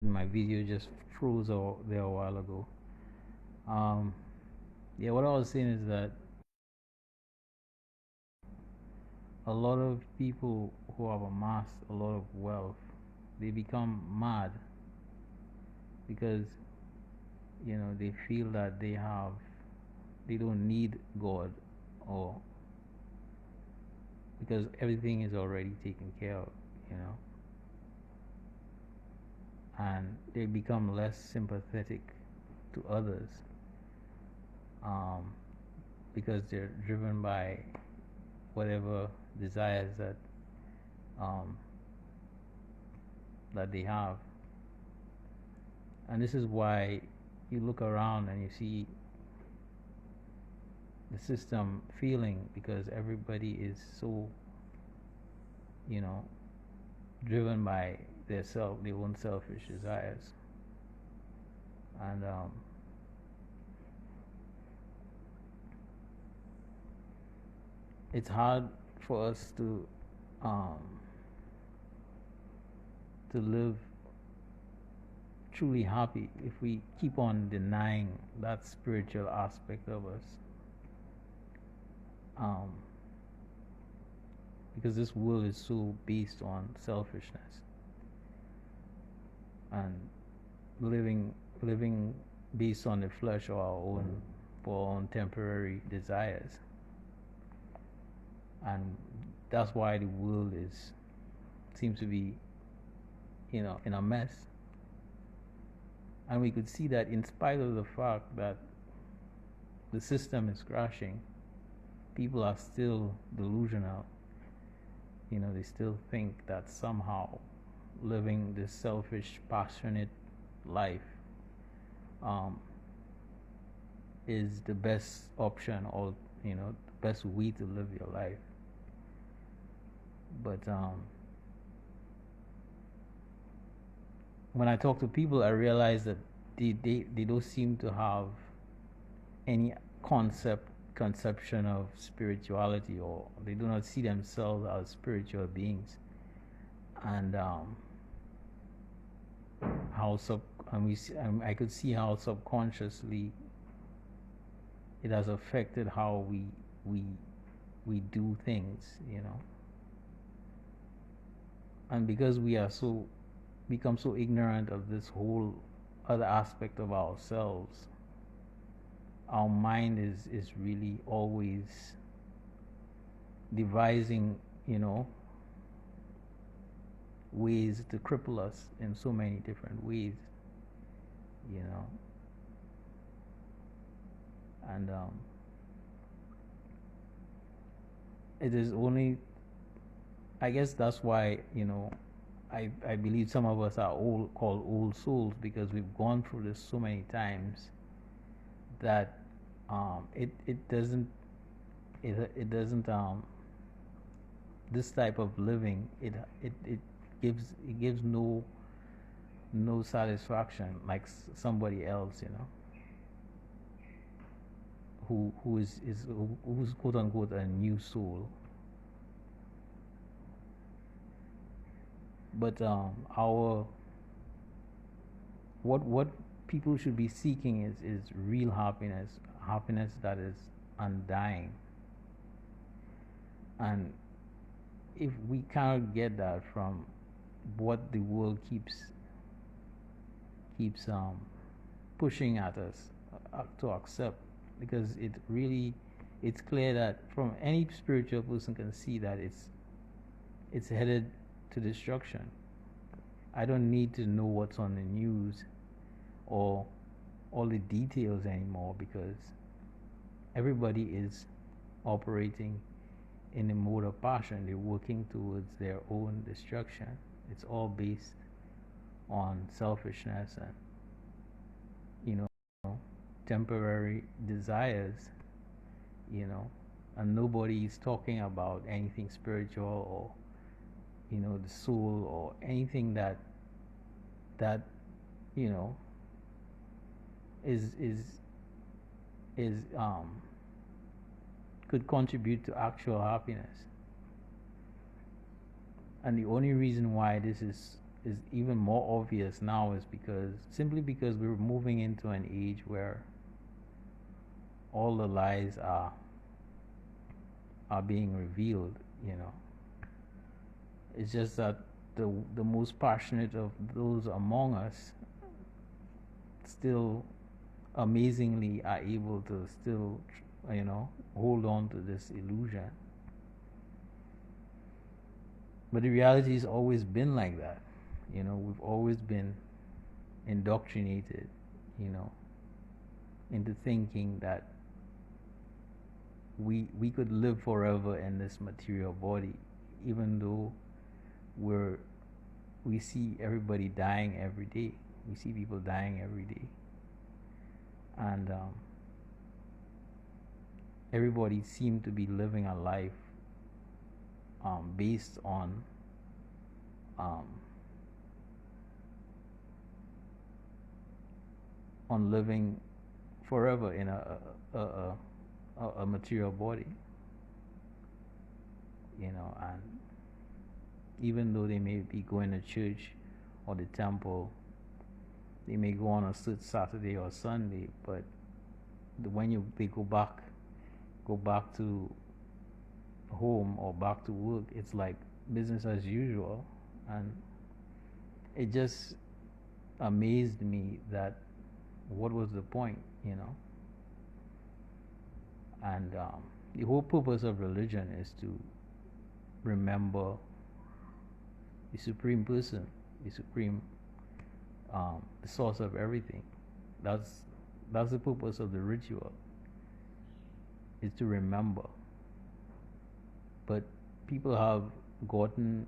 My video just froze there a while ago. Um, yeah, what I was saying is that a lot of people who have amassed a lot of wealth, they become mad because they feel that they don't need God, or because everything is already taken care of, you know, and they become less sympathetic to others, um, because they're driven by whatever desires um, that they have. And this is why you look around and you see the system failing, because everybody is so, you know, driven by their own selfish desires. And it's hard for us um, to live truly happy if we keep on denying that spiritual aspect of us. Um, because this world is so based on selfishness and living based on the flesh or our own temporary desires. And that's why the world seems to be, in a mess. And we could see that in spite of the fact that the system is crashing, people are still delusional. They still think that somehow living this selfish, passionate life um, is the best option, or the best way to live your life. But when I talk to people, I realize that they don't seem to have any conception of spirituality, or they do not see themselves as spiritual beings. And I could see how subconsciously it has affected how we do things. And because we are become so ignorant of this whole other aspect of ourselves, our mind is really always devising, ways to cripple us in so many different ways, you know. And it is only, I guess that's why, I believe some of us are called old souls, because we've gone through this so many times that it doesn't this type of living, it gives no satisfaction like somebody else, who's quote unquote a new soul. But our what people should be seeking is real happiness that is undying. And if we cannot get that from what the world keeps pushing at us to accept, because it's clear that from any spiritual person can see that it's headed to destruction. I don't need to know what's on the news or all the details anymore, because everybody is operating in a mode of passion. They're working towards their own destruction. It's all based on selfishness and, you know, temporary desires, and nobody is talking about anything spiritual, or, the soul, or anything that you know is could contribute to actual happiness. And the only reason why this is even more obvious now is because we're moving into an age where all the lies are being revealed, you know. It's just that the most passionate of those among us still amazingly are able to still, you know, hold on to this illusion. But the reality has always been like that. You know, we've always been indoctrinated, you know, into thinking that we could live forever in this material body, even though we see everybody dying every day. We see people dying every day, and everybody seemed to be living a life based um, on living forever in a material body, you know. And even though they may be going to church or the temple, they may go on a Saturday or Sunday, but when they go back to home or back to work, it's like business as usual. And it just amazed me that what was the point, you know. And the whole purpose of religion is to remember the supreme person, the supreme, the source of everything. That's the purpose of the ritual, is to remember. But people have gotten,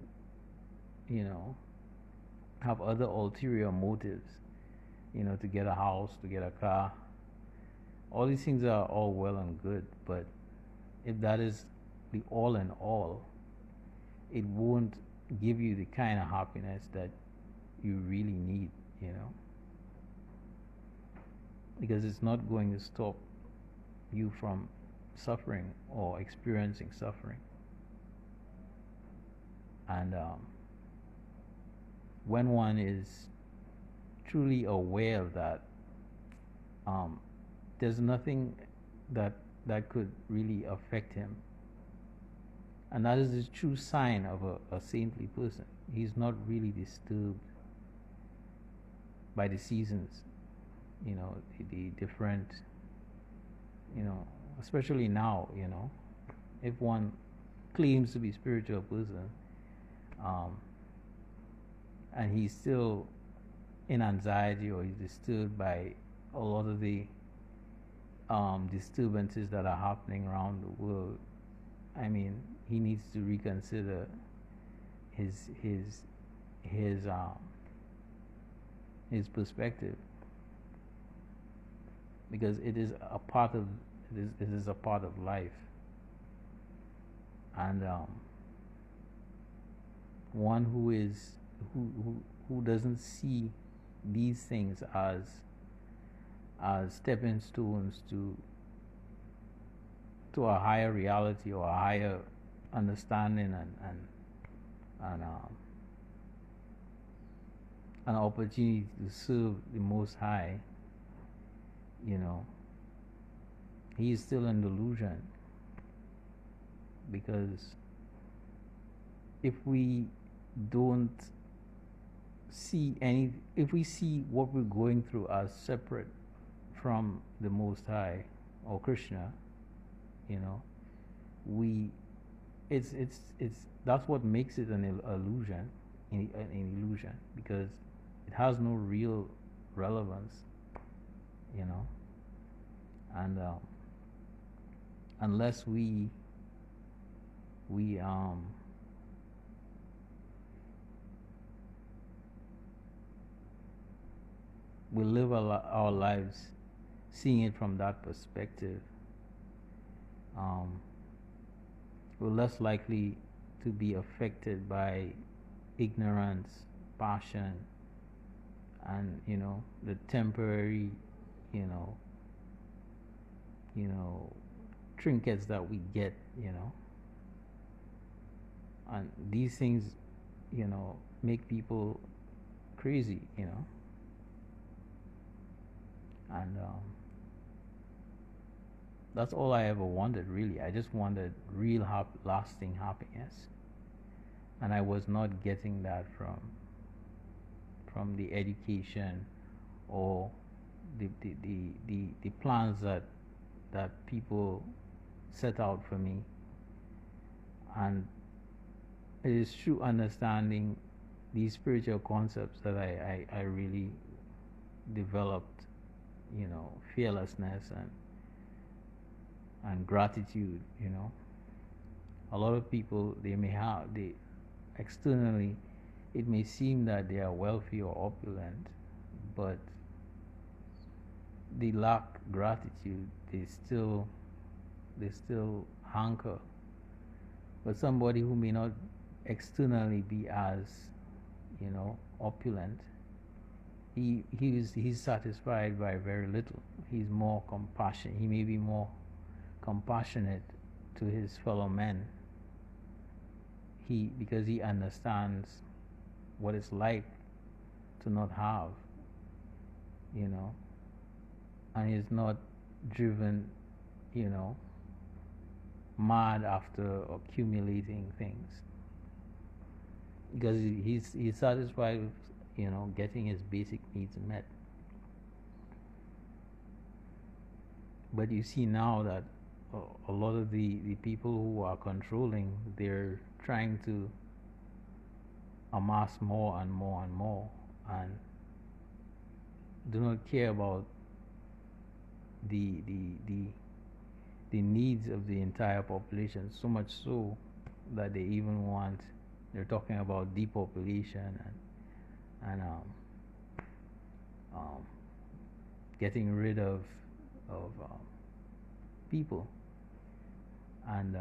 you know, have other ulterior motives, you know, to get a house, to get a car. All these things are all well and good, but if that is the all in all, it won't give you the kind of happiness that you really need, you know, because it's not going to stop you from suffering or experiencing suffering. And when one is truly aware of that, there's nothing that could really affect him. And that is the true sign of a saintly person. He's not really disturbed by the seasons, you know, the different, you know, especially now, you know, if one claims to be a spiritual person, and he's still in anxiety or he's disturbed by a lot of the disturbances that are happening around the world, I mean, he needs to reconsider his perspective, because it is a part of life. And one who doesn't see these things as stepping stones to a higher reality or a higher understanding and an opportunity to serve the Most High, you know, he is still in delusion. Because if we don't see if we see what we're going through as separate from the Most High or Krishna, you know, it's that's what makes it an illusion, because it has no real relevance, you know. And unless we live our lives seeing it from that perspective, we're less likely to be affected by ignorance, passion, and, you know, the temporary, you know, trinkets that we get, you know. And these things, you know, make people crazy, and that's all I ever wanted, really. I just wanted real lasting happiness, and I was not getting that from the education or the plans that people set out for me. And it is through understanding these spiritual concepts that I really developed, fearlessness and gratitude. A lot of people, they externally, it may seem that they are wealthy or opulent, but they lack gratitude. They still hanker. But somebody who may not externally be as, opulent, he's satisfied by very little. He's more compassionate. He may be more compassionate to his fellow men. Because he understands what it's like to not have, and he's not driven, mad after accumulating things, because he's satisfied with, getting his basic needs met. But you see now that a lot of the people who are controlling, they're trying to amass more and more and more, and do not care about the needs of the entire population, so much so that they're talking about depopulation and getting rid of people. And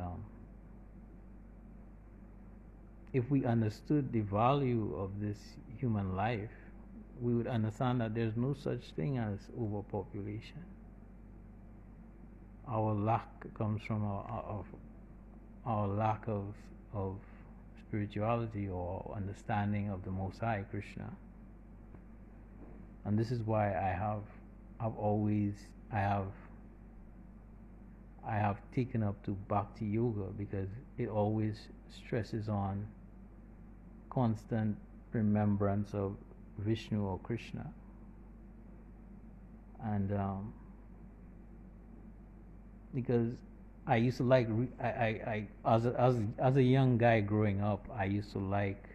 if we understood the value of this human life, we would understand that there's no such thing as overpopulation. Our lack comes from our lack of spirituality or understanding of the Most High, Krishna. And this is why I have taken up to Bhakti Yoga, because it always stresses on constant remembrance of Vishnu or Krishna. And because I used to like, as a young guy growing up, I used to like,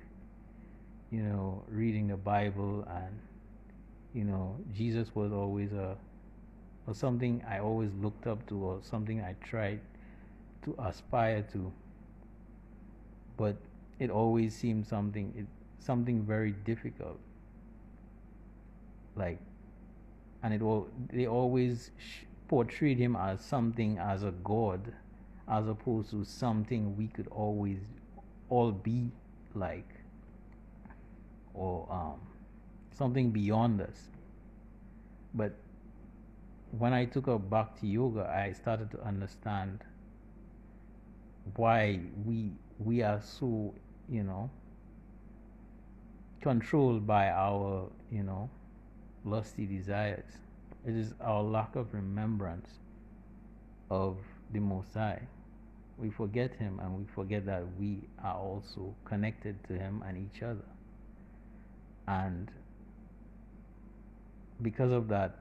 reading the Bible, and Jesus was always or something I always looked up to, or something I tried to aspire to. But it always seemed something very difficult. And they always portrayed him as something, as a god, as opposed to something we could always all be like, or something beyond us. But when I took up Bhakti Yoga, I started to understand why we are so, controlled by our, lusty desires. It is our lack of remembrance of the Most High. We forget Him, and we forget that we are also connected to Him and each other. And because of that,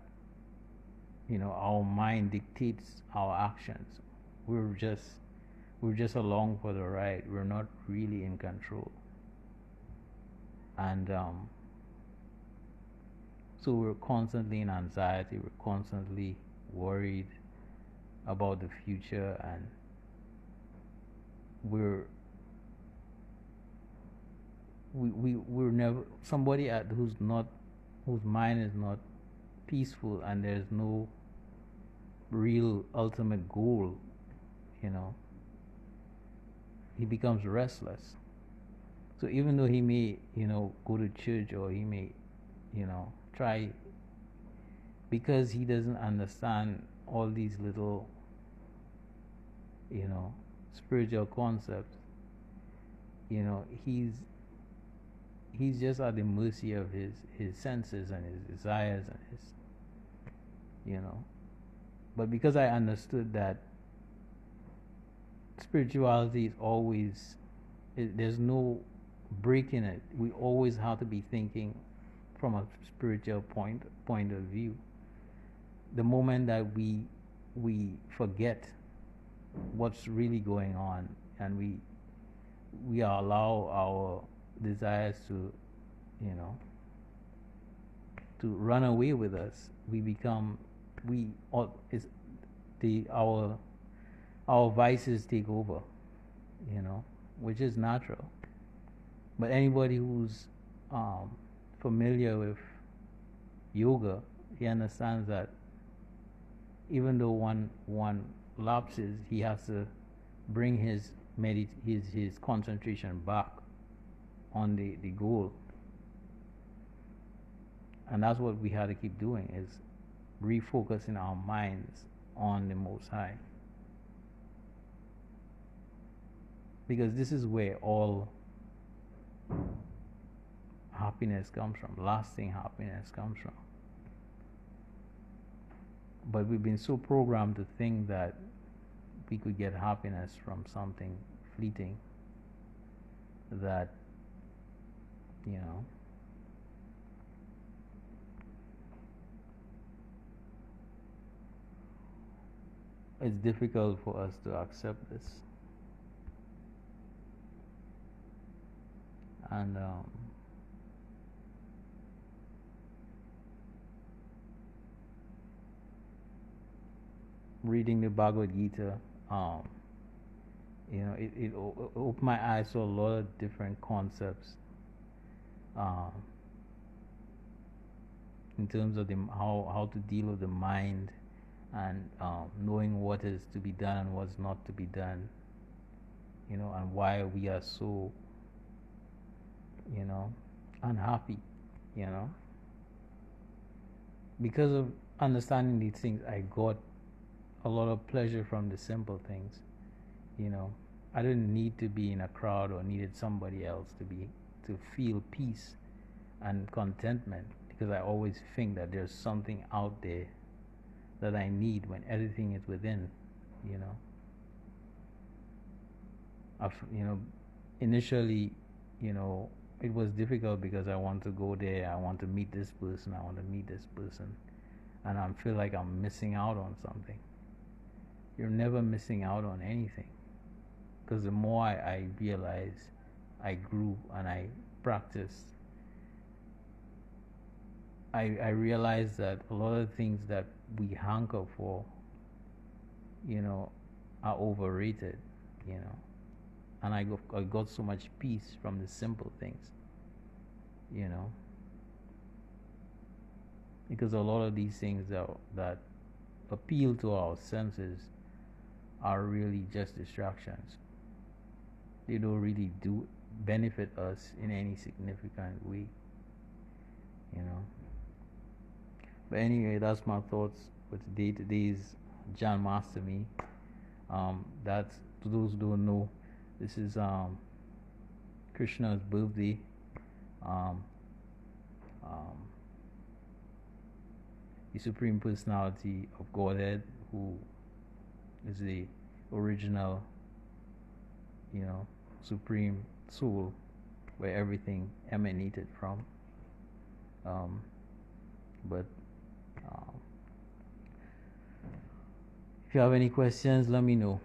our mind dictates our actions. We're just along for the ride. We're not really in control. And so we're constantly in anxiety. We're constantly worried about the future, and we're never somebody whose mind is not peaceful, and there's no real ultimate goal. He becomes restless. So even though he may go to church, or he may try, because he doesn't understand all these little spiritual concepts, he's just at the mercy of his senses and his desires and his, you know. But because I understood that spirituality is always, there's no break in it. We always have to be thinking from a spiritual point of view. The moment that we forget what's really going on, and we allow our desires to, you know, to run away with us, we become, we all is the our vices take over, you know, which is natural. But anybody who's familiar with yoga, he understands that even though one lapses, he has to bring his concentration back on the goal. And that's what we have to keep doing, is refocusing our minds on the Most High. Because this is where all happiness comes from, lasting happiness comes from. But we've been so programmed to think that we could get happiness from something fleeting that, you know, it's difficult for us to accept this. And reading the Bhagavad Gita, you know, it opened my eyes to a lot of different concepts in terms of how to deal with the mind, and knowing what is to be done and what's not to be done, you know, and why we are so, you know, unhappy, you know. Because of understanding these things, I got a lot of pleasure from the simple things, you know. I didn't need to be in a crowd or needed somebody else to feel peace and contentment, because I always think that there's something out there that I need when everything is within, you know. You know, initially, you know, it was difficult because I want to go there, I want to meet this person, I want to meet this person, and I feel like I'm missing out on something. You're never missing out on anything, because the more I realized, I grew and I practiced, I realized that a lot of things that we hanker for, you know, are overrated, you know. And I got so much peace from the simple things, you know. Because a lot of these things that appeal to our senses are really just distractions. They don't really benefit us in any significant way, you know. But anyway, that's my thoughts for today. Today's Janmashtami. That's, to those who don't know, this is Krishna's birthday. The Supreme Personality of Godhead, who is the original, you know, Supreme Soul, where everything emanated from. But if you have any questions, let me know.